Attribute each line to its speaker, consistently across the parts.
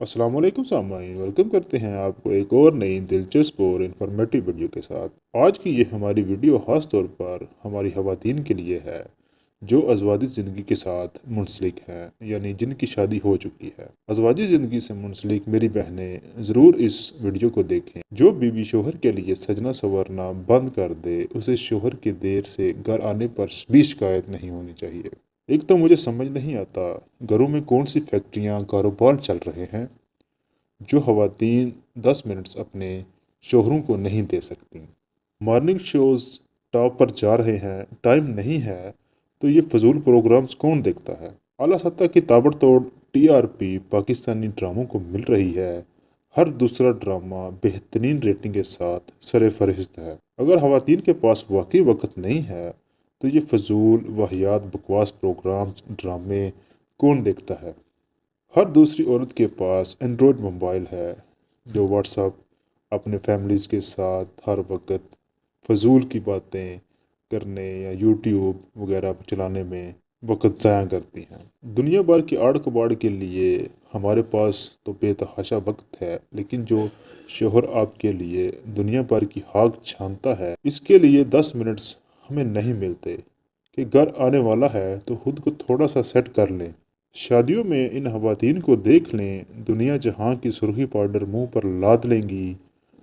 Speaker 1: السلام علیکم سامعین، ویلکم کرتے ہیں آپ کو ایک اور نئی دلچسپ اور انفارمیٹیو ویڈیو کے ساتھ۔ آج کی یہ ہماری ویڈیو خاص طور پر ہماری خواتین کے لیے ہے جو ازواجی زندگی کے ساتھ منسلک ہیں، یعنی جن کی شادی ہو چکی ہے۔ ازواجی زندگی سے منسلک میری بہنیں ضرور اس ویڈیو کو دیکھیں۔ جو بیوی شوہر کے لیے سجنا سنورنا بند کر دے، اسے شوہر کے دیر سے گھر آنے پر بھی شکایت نہیں ہونی چاہیے۔ ایک تو مجھے سمجھ نہیں آتا گھروں میں کون سی فیکٹریاں کاروبار چل رہے ہیں جو خواتین 10 منٹس اپنے شوہروں کو نہیں دے سکتی۔ مارننگ شوز ٹاپ پر جا رہے ہیں، ٹائم نہیں ہے تو یہ فضول پروگرامز کون دیکھتا ہے؟ اعلیٰ سطح کی تابڑ توڑ ٹی آر پی پاکستانی ڈراموں کو مل رہی ہے۔ ہر دوسرا ڈرامہ بہترین ریٹنگ کے ساتھ سر فہرست ہے۔ اگر خواتین کے پاس واقعی وقت نہیں ہے تو یہ فضول واہیات بکواس پروگرامز ڈرامے کون دیکھتا ہے؟ ہر دوسری عورت کے پاس اینڈرائڈ موبائل ہے جو واٹس ایپ اپنے فیملیز کے ساتھ ہر وقت فضول کی باتیں کرنے یا یوٹیوب وغیرہ چلانے میں وقت ضائع کرتی ہیں۔ دنیا بھر کی آڑ کباڑ کے لیے ہمارے پاس تو بے تحاشا وقت ہے، لیکن جو شوہر آپ کے لیے دنیا بھر کی ہاک چھانتا ہے، اس کے لیے 10 منٹس ہمیں نہیں ملتے کہ گھر آنے والا ہے تو خود کو تھوڑا سا سیٹ کر لیں۔ شادیوں میں ان خواتین کو دیکھ لیں، دنیا جہاں کی سرخی پاؤڈر منہ پر لاد لیں گی،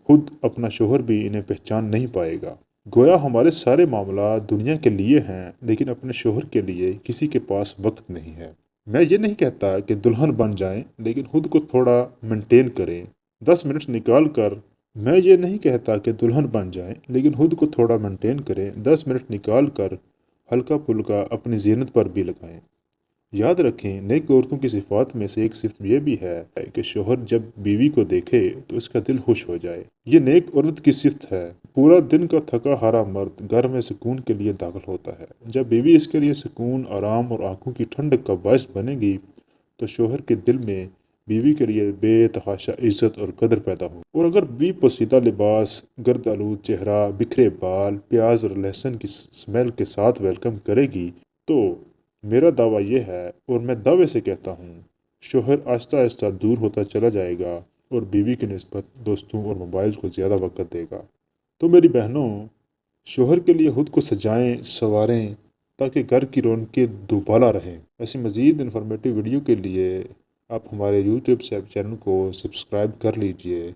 Speaker 1: خود اپنا شوہر بھی انہیں پہچان نہیں پائے گا۔ گویا ہمارے سارے معاملات دنیا کے لیے ہیں، لیکن اپنے شوہر کے لیے کسی کے پاس وقت نہیں ہے۔ میں یہ نہیں کہتا کہ دلہن بن جائیں، لیکن خود کو تھوڑا مینٹین کریں۔ 10 منٹ نکال کر میں یہ نہیں کہتا کہ دلہن بن جائیں، لیکن خود کو تھوڑا مینٹین کریں۔ 10 منٹ نکال کر ہلکا پھلکا اپنی زینت پر بھی لگائیں۔ یاد رکھیں، نیک عورتوں کی صفات میں سے ایک صفت یہ بھی ہے کہ شوہر جب بیوی کو دیکھے تو اس کا دل خوش ہو جائے۔ یہ نیک عورت کی صفت ہے۔ پورا دن کا تھکا ہارا مرد گھر میں سکون کے لیے داخل ہوتا ہے۔ جب بیوی اس کے لیے سکون، آرام اور آنکھوں کی ٹھنڈک کا باعث بنے گی تو شوہر کے دل میں بیوی کے لیے بے تحاشا عزت اور قدر پیدا ہو۔ اور اگر بیوی پوشیدہ لباس، گرد آلود چہرہ، بکھرے بال، پیاز اور لہسن کی سمیل کے ساتھ ویلکم کرے گی تو میرا دعویٰ یہ ہے، اور میں دعوے سے کہتا ہوں، شوہر آہستہ آہستہ دور ہوتا چلا جائے گا اور بیوی کی نسبت دوستوں اور موبائل کو زیادہ وقت دے گا۔ تو میری بہنوں، شوہر کے لیے خود کو سجائیں، سنواریں تاکہ گھر کی رونقیں دوبالا رہیں۔ ایسی مزید انفارمیٹیو ویڈیو کے لیے آپ ہمارے یوٹیوب چینل کو سبسکرائب کر لیجئے۔